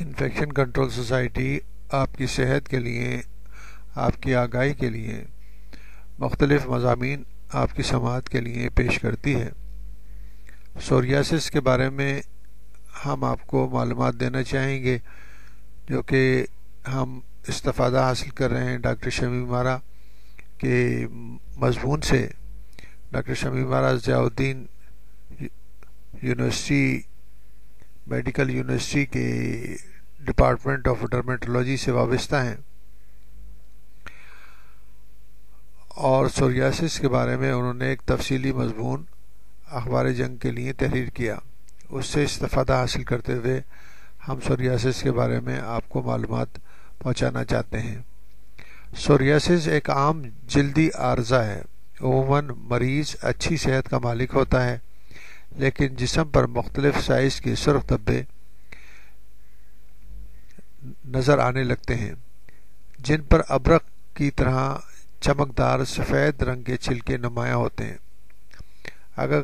Infection control society آپ کی صحت کے لیے، آپ کی آگاہی کے لیے مختلف مضامین آپ کی سماعت کے لیے پیش کرتی ہے۔ سوریاسس کے بارے میں ہم آپ کو معلومات دینا چاہیں گے جو کہ ہم استفادہ حاصل کر رہے ہیں ڈاکٹر شمیم آرا کے مضمون سے۔ ڈاکٹر شمیم آرا ضیاء الدین یونیورسٹی میڈیکل یونیورسٹی کے ڈپارٹمنٹ آف ڈرمیٹولوجی سے وابستہ ہیں، اور سوریاسس کے بارے میں انہوں نے ایک تفصیلی مضمون اخبار جنگ کے لیے تحریر کیا۔ اس سے استفادہ حاصل کرتے ہوئے ہم سوریاسس کے بارے میں آپ کو معلومات پہنچانا چاہتے ہیں۔ سوریاسس ایک عام جلدی عارضہ ہے۔ عموماً مریض اچھی صحت کا مالک ہوتا ہے، لیکن جسم پر مختلف سائز کے سرخ دھبے نظر آنے لگتے ہیں جن پر ابرق کی طرح چمکدار سفید رنگ کے چھلکے نمایاں ہوتے ہیں۔ اگر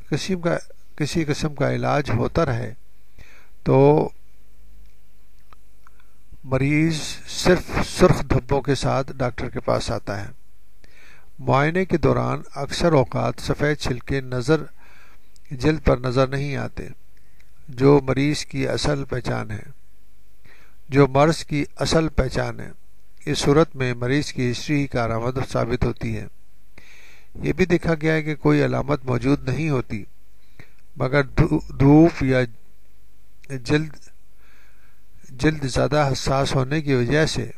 کسی قسم کا علاج ہوتا رہے تو مریض صرف سرخ دھبوں کے ساتھ ڈاکٹر کے پاس آتا ہے۔ معائنے کے دوران اکثر اوقات سفید چھلکے جلد پر نظر نہیں آتے، جو مرض کی اصل پہچان ہے۔ اس صورت میں مریض کی ہسٹری ہی کارآمد ثابت ہوتی ہے۔ یہ بھی دیکھا گیا ہے کہ کوئی علامت موجود نہیں ہوتی، مگر دھوپ یا جلد زیادہ حساس ہونے کی وجہ سے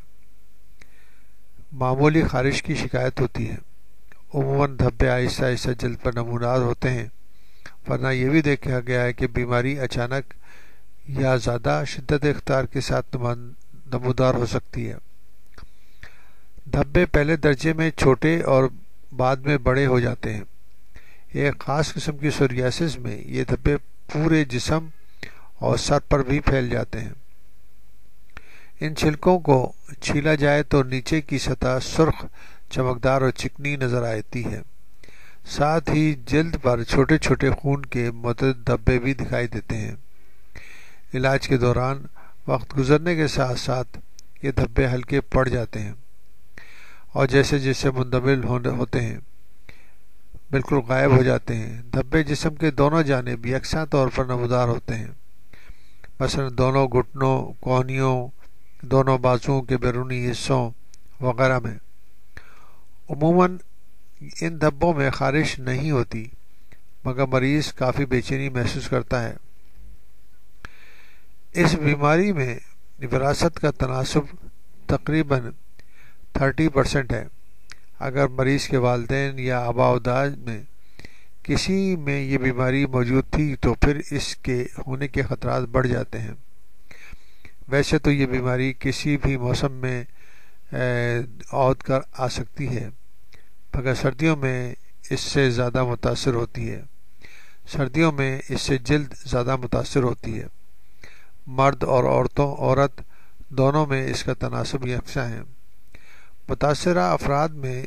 معمولی خارش کی شکایت ہوتی ہے۔ عموماً دھبے آہستہ آہستہ جلد پر نمودار ہوتے ہیں، ورنہ یہ بھی دیکھا گیا ہے کہ بیماری اچانک یا زیادہ شدت اختیار کے ساتھ نمودار ہو سکتی ہے۔ دھبے پہلے درجے میں چھوٹے اور بعد میں بڑے ہو جاتے ہیں۔ ایک خاص قسم کی سوریاسس میں یہ دھبے پورے جسم اور سر پر بھی پھیل جاتے ہیں۔ ان چھلکوں کو چھیلا جائے تو نیچے کی سطح سرخ، چمکدار اور چکنی نظر آتی ہے۔ ساتھ ہی جلد پر چھوٹے چھوٹے خون کے متعدد دھبے بھی دکھائی دیتے ہیں۔ علاج کے دوران وقت گزرنے کے ساتھ ساتھ یہ دھبے ہلکے پڑ جاتے ہیں اور جیسے جیسے منتقل ہوتے ہیں بالکل غائب ہو جاتے ہیں۔ دھبے جسم کے دونوں جانب یکساں طور پر نمودار ہوتے ہیں، مثلا دونوں گھٹنوں، کوہنیوں، دونوں بازوؤں کے بیرونی حصوں وغیرہ میں۔ عموماً ان دھبوں میں خارش نہیں ہوتی، مگر مریض کافی بے چینی محسوس کرتا ہے۔ اس بیماری میں وراثت کا تناسب تقریباً 30% ہے۔ اگر مریض کے والدین یا آباء و اجداد میں کسی میں یہ بیماری موجود تھی تو پھر اس کے ہونے کے خطرات بڑھ جاتے ہیں۔ ویسے تو یہ بیماری کسی بھی موسم میں عود کر آ سکتی ہے، مگر سردیوں میں اس سے زیادہ متاثر ہوتی ہے۔ سردیوں میں اس سے جلد زیادہ متاثر ہوتی ہے۔ مرد اور عورت دونوں میں اس کا تناسب یکساں ہے۔ متاثرہ افراد میں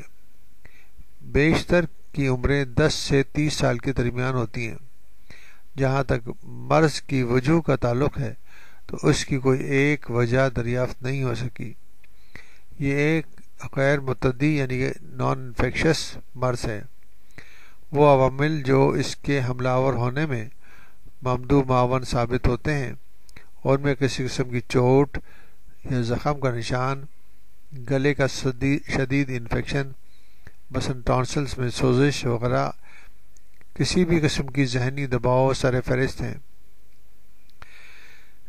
بیشتر کی عمریں 10 سے 30 سال کے درمیان ہوتی ہیں۔ جہاں تک مرض کی وجوہ کا تعلق ہے تو اس کی کوئی ایک وجہ دریافت نہیں ہو سکی۔ یہ ایک غیر متعدی یعنی نان انفیکشس مرض ہے۔ وہ عوامل جو اس کے حملہ آور ہونے میں ممدو معاون ثابت ہوتے ہیں، ان میں کسی قسم کی چوٹ یا زخم کا نشان، گلے کا شدید انفیکشن مثلا ٹانسلز میں سوزش وغیرہ، کسی بھی قسم کی ذہنی دباؤ سر فہرست ہیں۔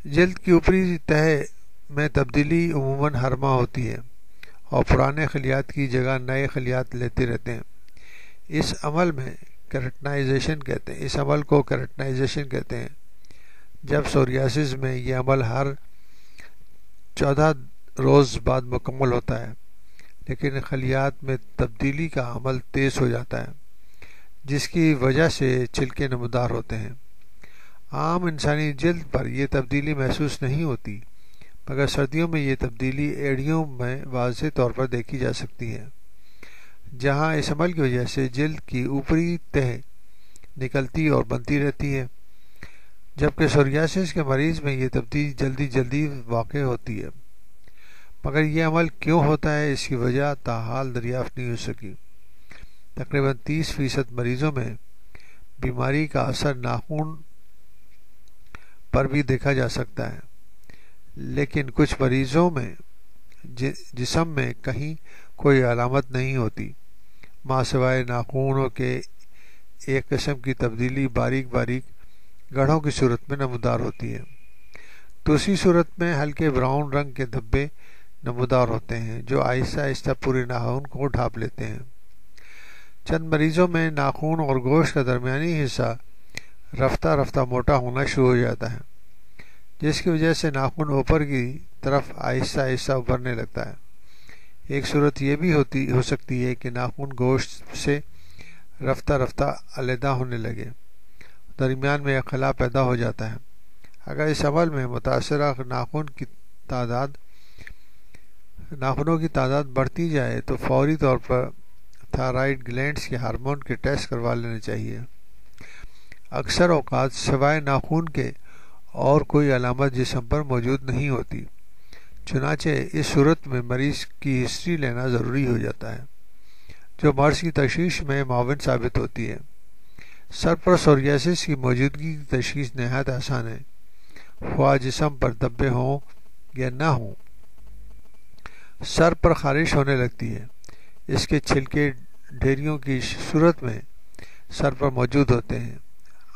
جلد کی اوپری تہہ میں تبدیلی عموماً ہرما ہوتی ہے اور پرانے خلیات کی جگہ نئے خلیات لیتے رہتے ہیں۔ اس عمل کو کیراٹنائزیشن کہتے ہیں۔ جب سوریاسس میں یہ عمل ہر 14 روز بعد مکمل ہوتا ہے، لیکن خلیات میں تبدیلی کا عمل تیز ہو جاتا ہے، جس کی وجہ سے چھلکے نمودار ہوتے ہیں۔ عام انسانی جلد پر یہ تبدیلی محسوس نہیں ہوتی، مگر سردیوں میں یہ تبدیلی ایڑیوں میں واضح طور پر دیکھی جا سکتی ہے، جہاں اس عمل کی وجہ سے جلد کی اوپری تہہ نکلتی اور بنتی رہتی ہے، جبکہ سوریاسس کے مریض میں یہ تبدیلی جلدی واقع ہوتی ہے، مگر یہ عمل کیوں ہوتا ہے اس کی وجہ تاحال دریافت نہیں ہو سکی۔ تقریباً 30% مریضوں میں بیماری کا اثر ناخن پر بھی دیکھا جا سکتا ہے، لیکن کچھ مریضوں میں جسم میں کہیں کوئی علامت نہیں ہوتی، ماں سوائے ناخنوں کے ایک قسم کی تبدیلی باریک گڑھوں کی صورت میں نمودار ہوتی ہے۔ دوسری صورت میں ہلکے براؤن رنگ کے دھبے نمودار ہوتے ہیں جو آہستہ آہستہ پورے ناخن کو ڈھانپ لیتے ہیں۔ چند مریضوں میں ناخن اور گوشت کا درمیانی حصہ رفتہ موٹا ہونا شروع ہو جاتا ہے، جس کی وجہ سے ناخن اوپر کی طرف آہستہ آہستہ ابھرنے لگتا ہے۔ ایک صورت یہ بھی ہو سکتی ہے کہ ناخن گوشت سے رفتہ علیحدہ ہونے لگے، درمیان میں ایک خلا پیدا ہو جاتا ہے۔ اگر اس عمل میں متاثرہ ناخنوں کی تعداد بڑھتی جائے تو فوری طور پر تھائرائیڈ گلینڈز کے ہارمون کے ٹیسٹ کروا لینے چاہیے۔ اکثر اوقات سوائے ناخن کے اور کوئی علامت جسم پر موجود نہیں ہوتی، چنانچہ اس صورت میں مریض کی ہسٹری لینا ضروری ہو جاتا ہے، جو مرض کی تشخیص میں معاون ثابت ہوتی ہے۔ سر پر سوریاسس کی موجودگی کی تشخیص نہایت آسان ہے، خواہ جسم پر دھبے ہوں یا نہ ہوں۔ سر پر خارش ہونے لگتی ہے، اس کے چھلکے ڈھیریوں کی صورت میں سر پر موجود ہوتے ہیں،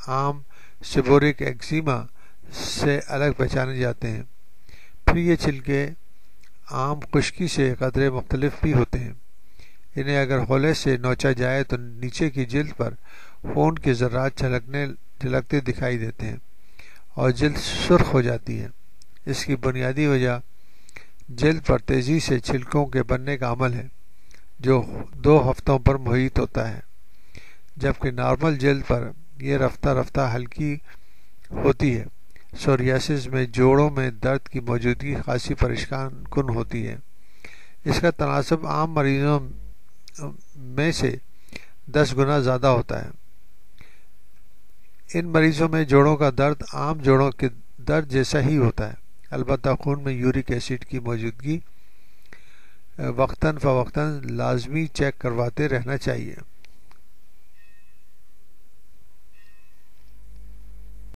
عام سیبورک ایگزیما سے الگ پہچانے جاتے ہیں۔ پھر یہ چھلکے عام خشکی سے قدرے مختلف بھی ہوتے ہیں۔ انہیں اگر ہولے سے نوچا جائے تو نیچے کی جلد پر خون کے ذرات جھلکتے دکھائی دیتے ہیں اور جلد سرخ ہو جاتی ہے۔ اس کی بنیادی وجہ جلد پر تیزی سے چھلکوں کے بننے کا عمل ہے، جو 2 ہفتوں پر محیط ہوتا ہے، جبکہ نارمل جلد پر یہ رفتہ ہلکی ہوتی ہے۔ سوریاسس میں جوڑوں میں درد کی موجودگی خاصی پریشان کن ہوتی ہے۔ اس کا تناسب عام مریضوں میں سے 10 گنا زیادہ ہوتا ہے۔ ان مریضوں میں جوڑوں کا درد عام جوڑوں کے درد جیسا ہی ہوتا ہے، البتہ خون میں یورک ایسڈ کی موجودگی وقتاً فوقتاً لازمی چیک کرواتے رہنا چاہیے۔